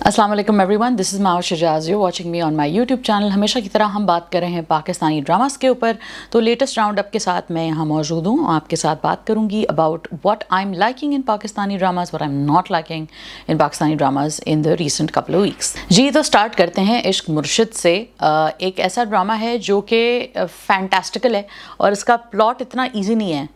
अस्सलाम वालेकुम everyone, this is माओ शजाज, you watching me on my YouTube channel. हमेशा की तरह हम बात कर रहे हैं पाकिस्तानी ड्रामास के ऊपर। तो लेटेस्ट राउंड अप के साथ मैं यहाँ मौजूद हूँ, आपके साथ बात करूँगी about what I am liking in Pakistani dramas, what I am not liking in Pakistani dramas in the recent couple of weeks. जी, तो स्टार्ट करते हैं इश्क मुर्शिद से। एक ऐसा ड्रामा है जो कि फैंटास्टिकल है और इसका प्लॉट इतना ईजी नहीं है,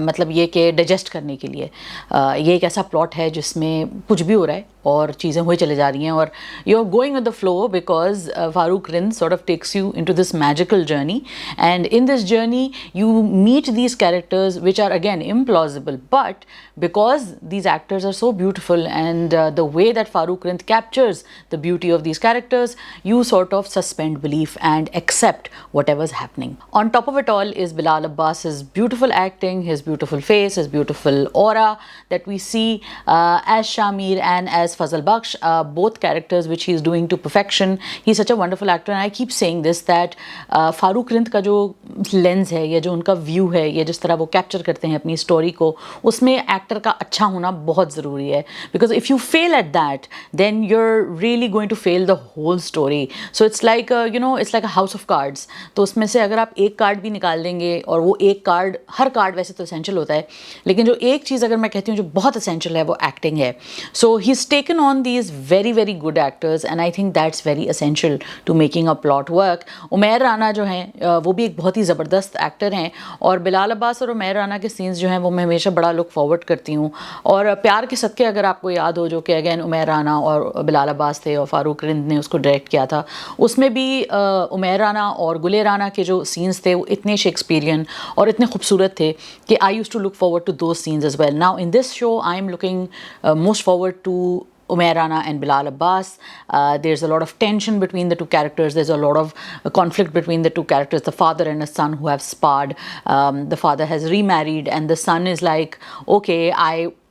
मतलब ये कि डाइजेस्ट करने के लिए। ये एक ऐसा प्लॉट है जिसमें कुछ भी हो रहा है और चीज़ें हुई चले जा रही हैं और you are going with the flow because Farooq Rind sort of takes you into this magical journey, and in this journey you meet these characters which are again implausible, but because these actors are so beautiful and the way that Farooq Rind captures the beauty of these characters, you sort of suspend belief and accept whatever's happening. On top of it all is Bilal Abbas's beautiful acting, his beautiful face, his beautiful aura that we see as Shamir and as Fazal Baksh, both characters which he is doing to perfection. He's such a wonderful actor, and I keep saying this that Farooq Rind का जो lens है या जो उनका view है या जिस तरह वो कैप्चर करते हैं अपनी स्टोरी को, उसमें एक्टर का अच्छा होना बहुत ज़रूरी है। Because if you fail at that then you are really going to fail the whole story. So it's like it's like a house of cards. तो उसमें से अगर आप एक कार्ड भी निकाल देंगे, और वो एक कार्ड, हर कार्ड वैसे तो एसेंशियल होता है, लेकिन जो एक चीज़ अगर मैं कहती हूँ जो बहुत एसेंशियल है वो एक्टिंग है। So he is taken on these very very good actors and I think that's very essential to making a plot work. Umair Rana जो हैं वो भी एक बहुत ही ज़बरदस्त एक्टर हैं, और बिलाल अब्बास और उमैर राना के सीन्स जो हैं वो मैं हमेशा बड़ा लुक फॉरवर्ड करती हूँ। और प्यार के सदक़े अगर आपको याद हो, जो कि अगेन उमैर राना और बिलाल अब्बास थे और फारूक रिंद ने उसको डायरेक्ट किया था, उसमें भी उमैर राना और गुले राना के जो सीन्स थे वो इतने शेक्सपियरियन और इतने खूबसूरत थे कि I used to look forward to those scenes as well. Now in this show I am looking most forward to Umair Rana and Bilal Abbas. There's a lot of tension between the two characters. There's a lot of conflict between the two characters, the father and a son who have sparred. The father has remarried and the son is like, okay,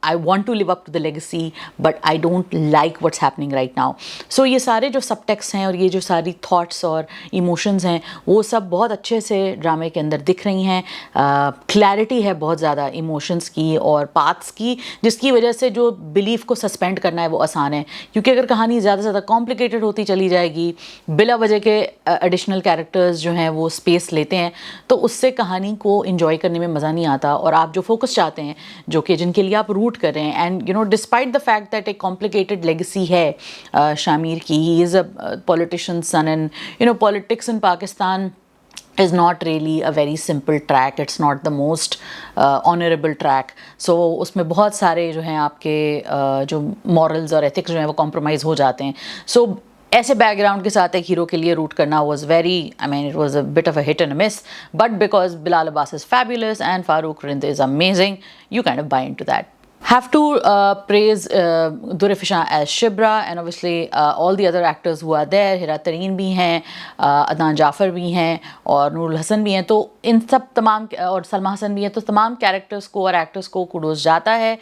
I want to live up to the legacy, but I don't like what's happening right now. So ये सारे जो subtext हैं और ये जो सारी thoughts और emotions हैं वो सब बहुत अच्छे से ड्रामे के अंदर दिख रही हैं। क्लैरिटी है बहुत ज़्यादा इमोशंस की और पाथ्स की, जिसकी वजह से जो बिलीफ को सस्पेंड करना है वो आसान है। क्योंकि अगर कहानी ज़्यादा से ज़्यादा कॉम्प्लिकेटेड होती चली जाएगी, बिला वजह के एडिशनल कैरेक्टर्स जो हैं वो स्पेस लेते हैं, तो उससे कहानी को इन्जॉय करने में मज़ा नहीं आता। और आप जो फोकस चाहते हैं, जो कि जिनके लिए आप रूट कर रहे हैं, and despite the fact that एक कॉम्प्लिकेटेड लेगेसी है शामिर की, he is a politician son, and politics in Pakistan is not really a very simple track. It's not the most honorable track. So उसमें बहुत सारे जो हैं आपके जो morals और ethics जो हैं वो compromise हो जाते हैं। So ऐसे बैकग्राउंड के साथ एक हीरो के लिए रूट करना was very, I mean, it was a bit of a hit and a miss. But because Bilal Abbas is fabulous and Farooq Rind is amazing, you kind of buy into that. Have to praise Dur Fishan as Shibra, and obviously all the other actors who are there. Hira Tareen भी हैं, अदनान जाफ़र भी हैं और नूरुल हसन भी हैं। तो इन सब तमाम, और सलमा हसन भी हैं, तो तमाम कैरेक्टर्स को और एक्टर्स को कुडोस जाता है।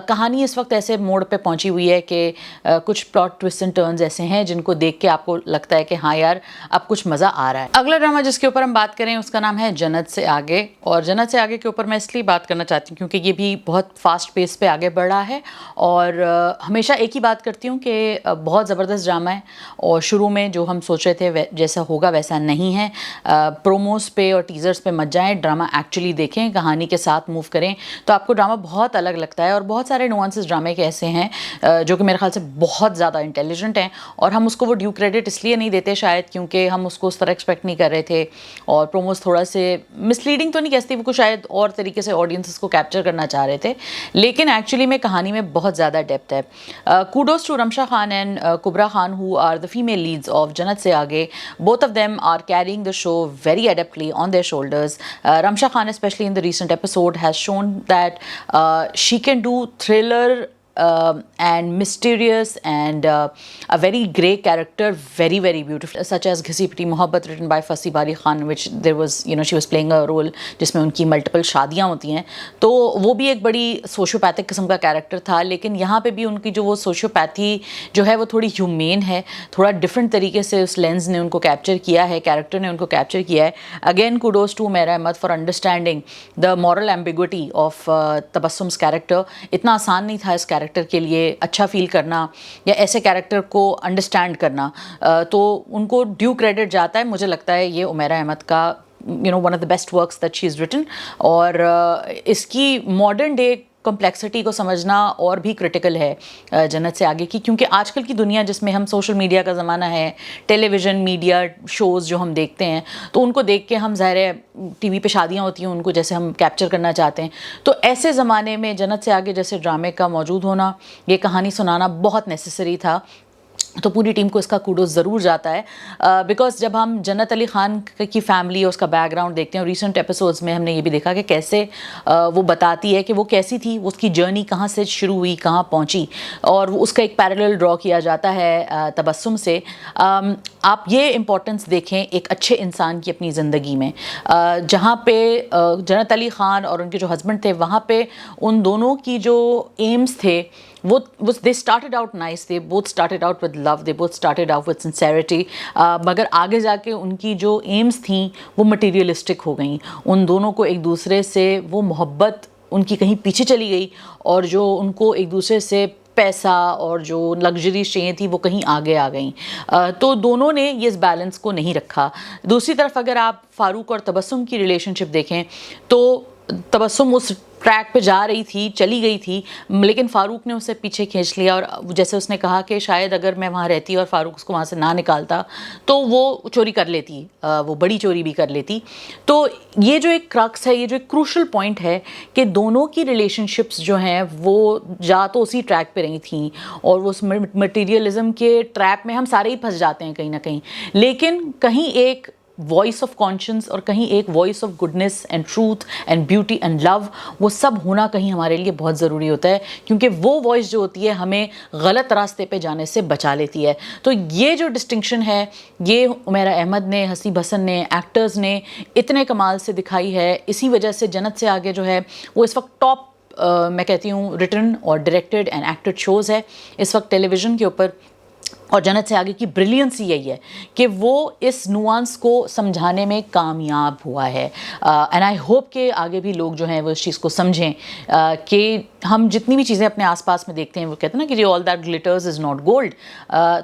कहानी इस वक्त ऐसे मोड़ पे पहुंची हुई है कि कुछ प्लॉट ट्विस्ट एंड टर्न्स ऐसे हैं जिनको देख के आपको लगता है कि हाँ यार अब कुछ मज़ा आ रहा है। अगला ड्रामा जिसके ऊपर हम बात करें उसका नाम है जन्नत से आगे। और जन्नत से आगे के ऊपर मैं इसलिए बात करना चाहती हूँ क्योंकि ये भी बहुत फास्ट पेस पे आगे बढ़ रहा है। और हमेशा एक ही बात करती हूँ कि बहुत ज़बरदस्त ड्रामा है, और शुरू में जो हम सोच रहे थे जैसा होगा वैसा नहीं है। प्रोमोस पे और टीज़र्स पे मत जाएं, ड्रामा एक्चुअली देखें, कहानी के साथ मूव करें तो आपको ड्रामा बहुत अलग लगता है। और बहुत सारे नुआंसेस ड्रामे के ऐसे हैं जो कि मेरे ख्याल से बहुत ज़्यादा इंटेलिजेंट हैं, और हम उसको वो ड्यू क्रेडिट इसलिए नहीं देते शायद क्योंकि हम उसको उस तरह एक्सपेक्ट नहीं कर रहे थे, और प्रोमोस थोड़ा से मिसलीडिंग तो नहीं कहती, वो शायद और तरीके से ऑडियंसेस को कैप्चर करना चाह रहे थे, लेकिन एक्चुअली में कहानी में बहुत ज़्यादा डेप्थ है। kudos to Ramsha Khan and Kubra Khan, who are the female leads of Jannat Se Aage. Both of them are carrying the show very adeptly on their shoulders. Ramsha Khan, especially in the recent episode, has shown that she can do thriller and mysterious and a very grey character very very beautiful, such as Ghisi Piti Mohabbat, written by Fasi Bari Khan, which there was, she was playing a role जिसमें उनकी multiple शादियाँ होती हैं, तो वो भी एक बड़ी सोशियोपैथिक किस्म का कैरेक्टर था। लेकिन यहाँ पे भी उनकी जो वो सोशियोपैथी जो है वो थोड़ी ह्यूमेन है, थोड़ा डिफरेंट तरीके से उस लेंस ने उनको कैप्चर किया है, कैरेक्टर ने उनको कैप्चर किया है। Again kudos to Umair Ahmed for understanding the moral ambiguity of Tabassum's character. इतना आसान नहीं था इस कैरेक्टर के लिए अच्छा फील करना या ऐसे कैरेक्टर को अंडरस्टैंड करना, तो उनको ड्यू क्रेडिट जाता है। मुझे लगता है ये उमैरा अहमद का one of the best works that she is written. और इसकी मॉडर्न डे कॉम्प्लेक्सिटी को समझना और भी क्रिटिकल है जन्नत से आगे की, क्योंकि आजकल की दुनिया जिसमें हम सोशल मीडिया का ज़माना है, टेलीविज़न मीडिया शोज़ जो हम देखते हैं, तो उनको देख के हम ज़ाहिर है टीवी पे शादियां होती हैं उनको जैसे हम कैप्चर करना चाहते हैं। तो ऐसे ज़माने में जन्नत से आगे जैसे ड्रामे का मौजूद होना, ये कहानी सुनाना बहुत नेसेसरी था। तो पूरी टीम को इसका कूडोस ज़रूर जाता है, बिकॉज जब हम जन्नत अली ख़ान की फैमिली और उसका बैकग्राउंड देखते हैं, और रिसेंट एपिसोड्स में हमने ये भी देखा कि कैसे वो बताती है कि वो कैसी थी, उसकी जर्नी कहाँ से शुरू हुई, कहाँ पहुँची, और उसका एक पैरेलल ड्रॉ किया जाता है तबस्सुम से। आप ये इम्पोर्टेंस देखें एक अच्छे इंसान की अपनी ज़िंदगी में, जहाँ पे जन्नत अली ख़ान और उनके जो हस्बैंड थे, वहाँ पे उन दोनों की जो एम्स थे वो they started out nice, they both started out with love, they both started out with sincerity, मगर आगे जाके उनकी जो एम्स थी वो मटीरियलिस्टिक हो गई। उन दोनों को एक दूसरे से वो मोहब्बत उनकी कहीं पीछे चली गई, और जो उनको एक दूसरे से पैसा और जो लग्जरी चीज़ें थी वो कहीं आगे आ गई। तो दोनों ने ये इस बैलेंस को नहीं रखा। दूसरी तरफ अगर आप फ़ारूक और तबस्सुम की रिलेशनशिप देखें तो तबस्सुम उस ट्रैक पे जा रही थी, चली गई थी, लेकिन फ़ारूक ने उसे पीछे खींच लिया, और जैसे उसने कहा कि शायद अगर मैं वहाँ रहती और फ़ारूक उसको वहाँ से ना निकालता तो वो चोरी कर लेती, वो बड़ी चोरी भी कर लेती। तो ये जो एक क्रक्स है, ये जो एक क्रूशल पॉइंट है कि दोनों की रिलेशनशिप्स जो हैं वो जा तो उसी ट्रैक पे रही थी, और वो उस मटीरियलिज़म के ट्रैप में हम सारे ही फंस जाते हैं कहीं ना कहीं, लेकिन कहीं एक वॉइस ऑफ कॉन्शियंस और कहीं एक voice of goodness and truth and beauty and love, वो सब होना कहीं हमारे लिए बहुत ज़रूरी होता है, क्योंकि वो वॉइस जो होती है हमें गलत रास्ते पे जाने से बचा लेती है। तो ये जो डिस्टिंक्शन है, ये उमैरा अहमद ने, हसीब हसन ने, एक्टर्स ने इतने कमाल से दिखाई है। इसी वजह से जन्नत से आगे जो है वो इस वक्त टॉप मैं कहती हूँ रिटन और डायरेक्टेड एंड एक्टेड शोज़ है इस वक्त टेलीविज़न के ऊपर। और जन्नत से आगे की ब्रिलियंस यही है कि वो इस नुआंस को समझाने में कामयाब हुआ है, एंड आई होप कि आगे भी लोग जो हैं वो इस चीज़ को समझें कि हम जितनी भी चीज़ें अपने आसपास में देखते हैं, वो कहते हैं ना कि all that glitters is not gold,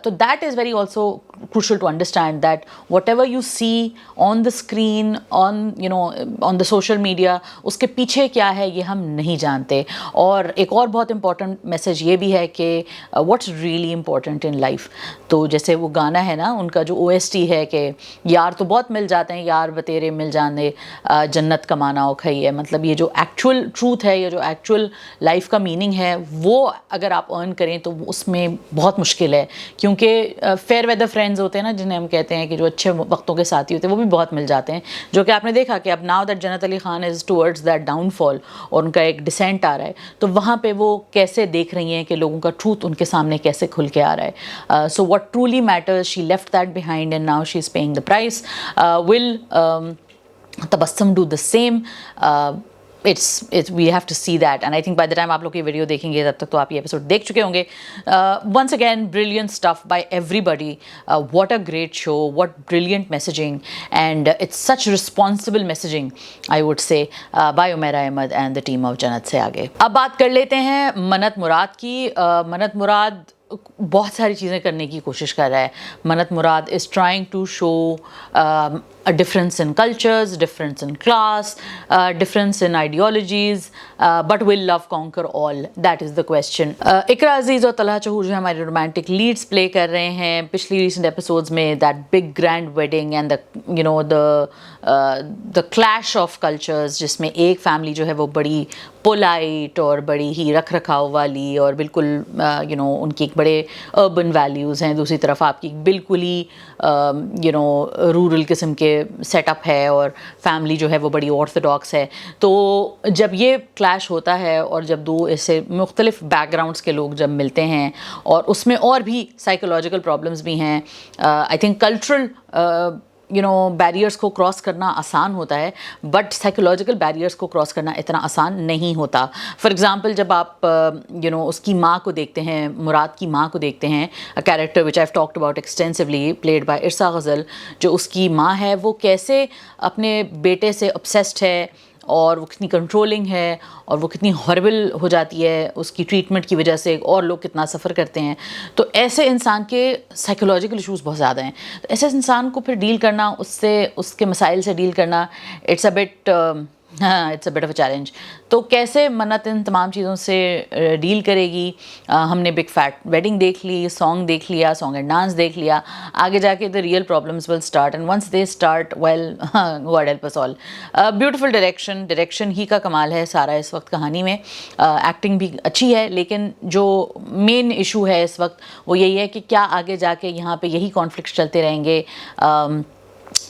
तो that is very also crucial to understand that whatever you see on the screen, on the social media, उसके पीछे क्या है ये हम नहीं जानते। और एक और बहुत इंपॉर्टेंट मैसेज ये भी है कि what's really important in life. तो जैसे वो गाना है ना उनका जो OST है कि यार तो बहुत मिल जाते हैं, यार बतेरे मिल जाने, जन्नत कमाना हो खई है, मतलब ये जो एक्चुअल ट्रूथ है, ये जो एक्चुअल लाइफ का मीनिंग है, वो अगर आप अर्न करें तो उसमें बहुत मुश्किल है, क्योंकि फेयर वेदर फ्रेंड्स होते हैं ना जिन्हें हम कहते हैं कि जो अच्छे वक्तों के साथी होते हैं, वो भी बहुत मिल जाते हैं, जो कि आपने देखा कि अब नाउ दैट जन्नत Ali Khan is towards that downfall और उनका एक डिसेंट आ रहा है, तो वहाँ पे वो कैसे देख रही हैं कि लोगों का ट्रूथ उनके सामने कैसे खुल के आ रहा है। So what truly matters, she left that behind and now she's paying the price. Will Tabassum do the same? It's we have to see that, and I think by the time आप लोग ये video देखेंगे तब तक तो आप ये episode देख चुके होंगे। Once again, brilliant stuff by everybody. What a great show, what brilliant messaging, and it's such responsible messaging, I would say, by Umaira Ahmed and the team of जन्नत से आगे। अब बात कर लेते हैं मन्नत मुराद की। मन्नत मुराद बहुत सारी चीज़ें करने की कोशिश कर रहा है। Mannat Murad is trying to show a difference in cultures, difference in class, difference in ideologies, but will love conquer all? That is the question. इकरा अजीज़ और तलहा चहूर जो हमारे रोमांटिक लीड्स प्ले कर रहे हैं पिछली रिसेंट एपिसोड्स में, that big grand wedding and the clash of cultures, जिसमें एक फैमिली जो है वो बड़ी पोलाइट और बड़ी ही रख रखाव वाली और बिल्कुल उनकी एक बड़े अर्बन वैल्यूज़ हैं, दूसरी तरफ आपकी बिल्कुल ही रूरल किस्म के सेटअप है और फैमिली जो है वो बड़ी ऑर्थोडॉक्स है। तो जब ये क्लैश होता है और जब दो ऐसे मुख्तलिफ बैकग्राउंड्स के लोग जब मिलते हैं, और उसमें और भी साइकोलॉजिकल प्रॉब्लम्स भी हैं, आई थिंक कल्चरल बैरियर्स को क्रॉस करना आसान होता है, बट साइकोलॉजिकल बैरियर्स को क्रॉस करना इतना आसान नहीं होता। फॉर एग्ज़ाम्पल जब आप उसकी माँ को देखते हैं, मुराद की माँ को देखते हैं, a character which I have talked about extensively, played by Irsa Ghazal, जो उसकी माँ है वो कैसे अपने बेटे से ऑब्सेस्ड है और वो कितनी कंट्रोलिंग है और वो कितनी हॉरिबल हो जाती है उसकी ट्रीटमेंट की वजह से, और लोग कितना सफ़र करते हैं। तो ऐसे इंसान के साइकोलॉजिकल इशूज़ बहुत ज़्यादा हैं। तो ऐसे इंसान को फिर डील करना, उससे उसके मसाइल से डील करना, it's a bit of a challenge. तो कैसे मन्नत इन तमाम चीज़ों से डील करेगी? हमने बिग फैट वेडिंग देख ली, सॉन्ग देख लिया, सॉन्ग एंड डांस देख लिया। आगे जाके the real problems will start, and once they start, well, God help us all. Beautiful direction ही का कमाल है सारा इस वक्त कहानी में। एक्टिंग भी अच्छी है, लेकिन जो मेन इशू है इस वक्त वो यही है कि क्या आगे जाके यहाँ पे यही कॉन्फ्लिक्ट चलते रहेंगे,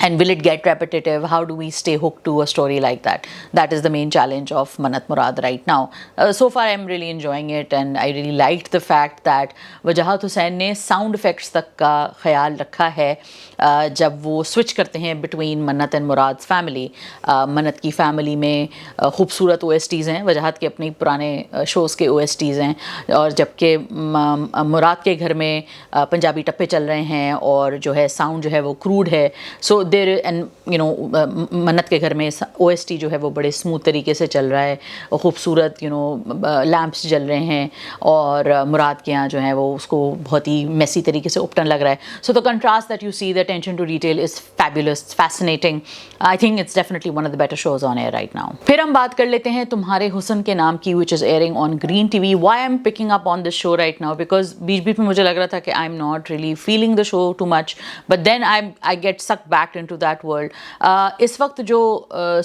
and will it get repetitive? How do we stay hooked to a story like that? That is the main challenge of Mannat Murad right now. So far I'm really enjoying it, and I really liked the fact that वजाहत हुसैन ने sound effects तक का ख्याल रखा है जब वो switch करते हैं बिटवीन मन्नत एंड मुराद फैमिली। मन्नत की फैमिली में खूबसूरत OSTs हैं, वजाहत के अपने पुराने शोज़ के OSTs हैं, और जबकि मुराद के घर में पंजाबी टप्पे चल रहे हैं और जो है साउंड जो है वो क्रूड है। सो देर एंड मन्नत के घर में OST जो है वो बड़े स्मूथ तरीके से चल रहा है, खूबसूरत लैंप्स जल रहे हैं, और मुराद के यहाँ जो है वो उसको बहुत ही मेसी तरीके से उपटन लग रहा है। So the contrast that you see, the attention to detail is fabulous, fascinating. I think it's definitely one of the better shows on air right now. फिर हम बात कर लेते हैं तुम्हारे हुस्न के नाम की, which is airing on Green TV। Why I am picking up on this show right now? Because बीच बीच में मुझे लग रहा था कि I am not really feeling the show too much, but then I get sucked back into that world. इस वक्त जो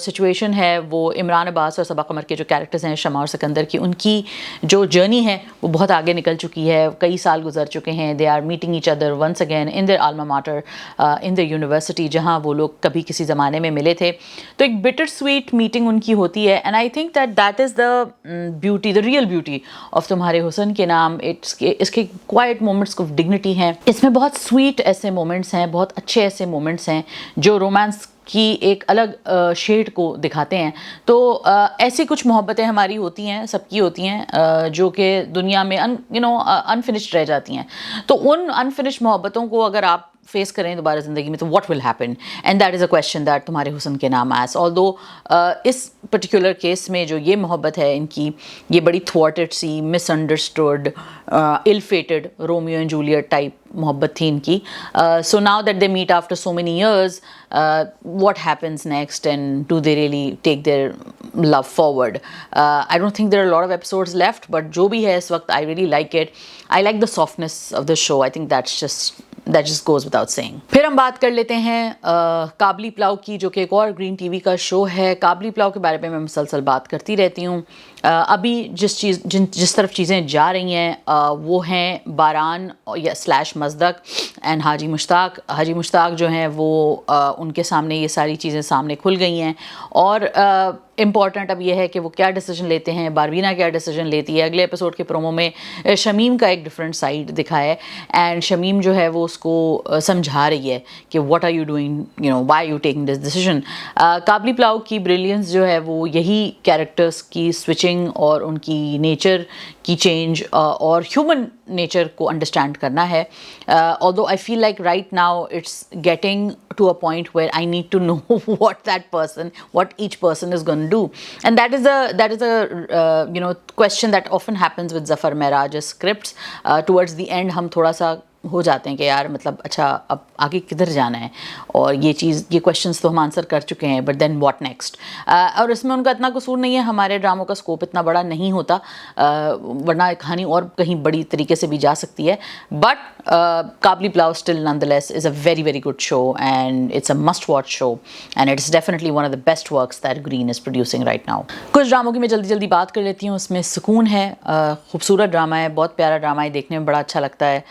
सिचुएशन है वो इमरान अब्बास और सबा कमर के जो कैरेक्टर्स हैं, शमा और सिकंदर की, उनकी जो जर्नी है वो बहुत आगे निकल चुकी है। कई साल गुजर चुके हैं। They are meeting each other once again in their alma mater, in the university, जहाँ वो लोग कभी किसी ज़माने में मिले थे। तो एक बिटर स्वीट मीटिंग उनकी होती है, and I think that is the beauty, the real beauty of तुम्हारे हुस्न के नाम। इसके क्वाइट मोमेंट्स ऑफ डिग्निटी हैं, इसमें बहुत स्वीट ऐसे मोमेंट्स हैं, बहुत अच्छे ऐसे मोमेंट्स हैं जो रोमांस की एक अलग शेड को दिखाते हैं। तो ऐसी कुछ मोहब्बतें हमारी होती हैं, सबकी होती हैं, जो कि दुनिया में अनफिनिश्ड रह जाती हैं। तो उन अनफिनिश्ड मोहब्बतों को अगर आप फेस करें दोबारा ज़िंदगी में, तो what will happen? And that is a question that तुम्हारे हुस्न के नाम आस। ऑल्दो इस पर्टिकुलर केस में जो ये मोहब्बत है इनकी, ये बड़ी थ्वार्टेड सी, misunderstood, ill fated Romeo and Juliet type मोहब्बत थी इनकी। So now that they meet after so many years, what happens next, and do they really take their love forward? I don't think there are a lot of episodes left, but जो भी है इस वक्त, I really like it. I like the softness of the show. I think that just goes without saying. फिर हम बात कर लेते हैं काबली पुलाव की, जो कि एक और ग्रीन TV का शो है। काबली पुलाव के बारे में मैं मुसलसल बात करती रहती हूँ। अभी जिस तरफ चीज़ें जा रही हैं वो हैं बारान या स्लैश मज़दक एंड हाजी मुश्ताक जो हैं वो उनके सामने ये सारी चीज़ें सामने खुल गई हैं, और इम्पॉर्टेंट अब यह है कि वो क्या डिसीजन लेते हैं, बारबीना क्या डिसीजन लेती है। अगले एपिसोड के प्रोमो में शमीम का एक डिफरेंट साइड दिखा है, एंड शमीम जो है वो उसको समझा रही है कि what are you doing, why you taking this decision. Kabli Pulao की ब्रिलियंस जो है वो यही कैरेक्टर्स की स्विचिंग और उनकी नेचर की चेंज और ह्यूमन नेचर को अंडरस्टैंड करना है। although I feel like right now it's getting to a point where I need to know what each person is going to do, and that is a question that often happens with Zafar Mehraj's scripts. Towards the end हम थोड़ा सा हो जाते हैं कि यार मतलब अच्छा अब आगे किधर जाना है, और ये क्वेश्चंस तो हम आंसर कर चुके हैं, बट देन व्हाट नेक्स्ट। और इसमें उनका इतना कसूर नहीं है, हमारे ड्रामों का स्कोप इतना बड़ा नहीं होता, वरना कहानी और कहीं बड़ी तरीके से भी जा सकती है। But Kabli Pulao still nonetheless is a very very good show, and it's a must watch show, and it's definitely one of the best works that Green is producing right now. कुछ ड्रामों की मैं जल्दी जल्दी बात कर लेती हूँ। उसमें सुकून है, खूबसूरत ड्रामा है, बहुत प्यारा ड्रामा है, देखने में बड़ा अच्छा लगता है,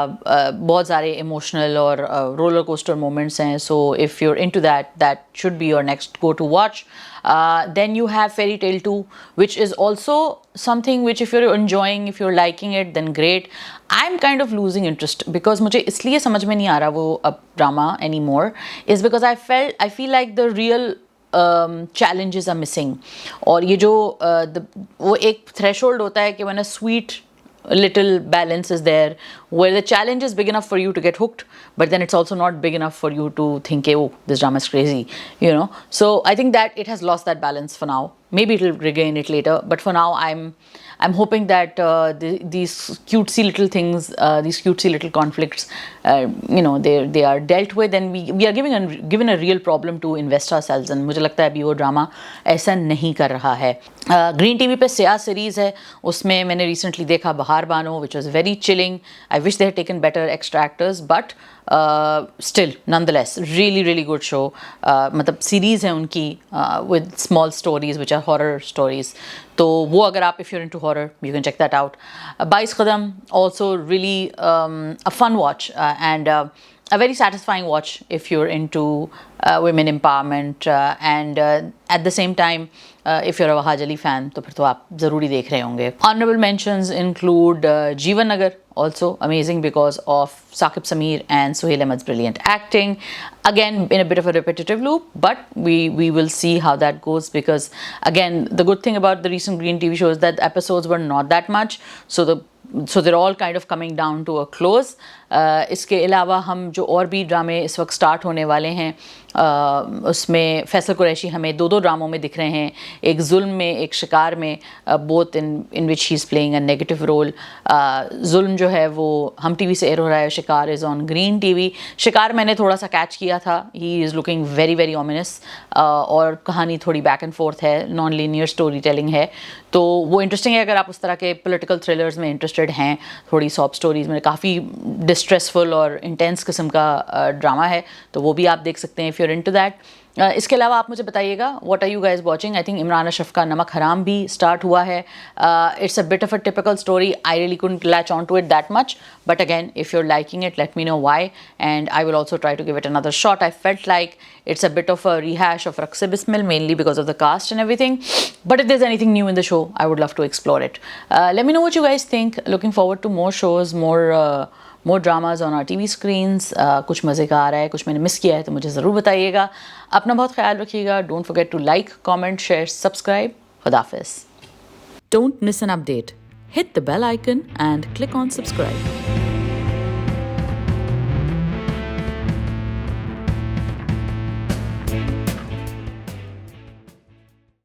बहुत सारे इमोशनल और रोलर कोस्टर मोमेंट्स हैं। So if you are into that should be your next go to watch. Then you have Fairy Tail 2, which is also something which if you're enjoying, if you're liking it, then great. I'm kind of losing interest because मुझे इसलिए समझ में नहीं आ रहा वो अब drama anymore, is because I feel like the real challenges are missing. और ये जो वो एक threshold होता है कि when a sweet little balance is there where the challenge is big enough for you to get hooked, but then it's also not big enough for you to think, oh, this drama is crazy, you know. So I think that it has lost that balance for now. Maybe it'll regain it later, but for now I'm hoping that these cutesy little things, these cutesy little conflicts, you know, they are dealt with, and we are given a real problem to invest ourselves in. मुझे लगता है अभी वो drama ऐसा नहीं कर रहा है. ग्रीन टीवी पे स्या सीरीज़ है, उसमें मैंने रिसेंटली देखा Bahar Bano, which was very chilling. I wish they had taken better extra actors, but still nonetheless really really good show. मतलब सीरीज़ है उनकी with small stories which are horror stories. तो वो अगर आप if you're into horror you can check that out. 22 Kadam also really a fun watch and a very satisfying watch if you're into women empowerment, and at the same time if you're a Wahaj Ali fan तो फिर तो आप ज़रूरी देख रहे होंगे. Honorable mentions include Jeevan Nagar, also amazing because of Saqib Sameer and Suhail Ahmed's brilliant acting. Again, in a bit of a repetitive loop, but we will see how that goes, because again the good thing about the recent Green TV shows that the episodes were not that much, so they're all kind of coming down to a close. इसके अलावा हम जो और भी ड्रामे इस वक्त start होने वाले हैं, उसमें फैसल कुरैशी हमें दो ड्रामों में दिख रहे हैं, एक जुल्म में एक शिकार में, both in which he is playing a negative role. Zulm जो है वो हम टीवी से एयर हो रहा है, शिकार इज़ ऑन ग्रीन टीवी. शिकार मैंने थोड़ा सा कैच किया था, he is looking very very ominous, और कहानी थोड़ी बैक एंड फोर्थ है, नॉन लीनियर स्टोरी टेलिंग है, तो वो इंटरेस्टिंग है. अगर आप उस तरह के पोलिटिकल थ्रिलर्स में इंटरेस्टेड हैं, थोड़ी सॉफ्ट स्टोरीज़ में, काफ़ी डिस्ट्रेसफुल और इंटेंस किस्म का ड्रामा है, तो वो भी आप देख सकते हैं इफ़ यूर इनटू दैट. इसके अलावा आप मुझे बताइएगा what are you guys watching. I think Imran Ashraf का नमक हराम भी स्टार्ट हुआ है. It's a bit of a typical story. I really couldn't latch on to it that much, but again if you are liking it let me know why, and I will also try to give it another shot. I felt like it's a bit of a rehash of Raqs-e Bismil, mainly because of the cast and everything, but if there's anything new in the show I would love to explore it. Let me know what you guys think. Looking forward to more shows, more dramas on our TV screens. कुछ मज़े का आ रहा है, कुछ मैंने miss किया है तो मुझे ज़रूर बताइएगा. अपना बहुत ख्याल रखिएगा. Don't forget to like, comment, share, subscribe. Khuda Hafiz. Don't miss an update. Hit the bell icon and click on subscribe.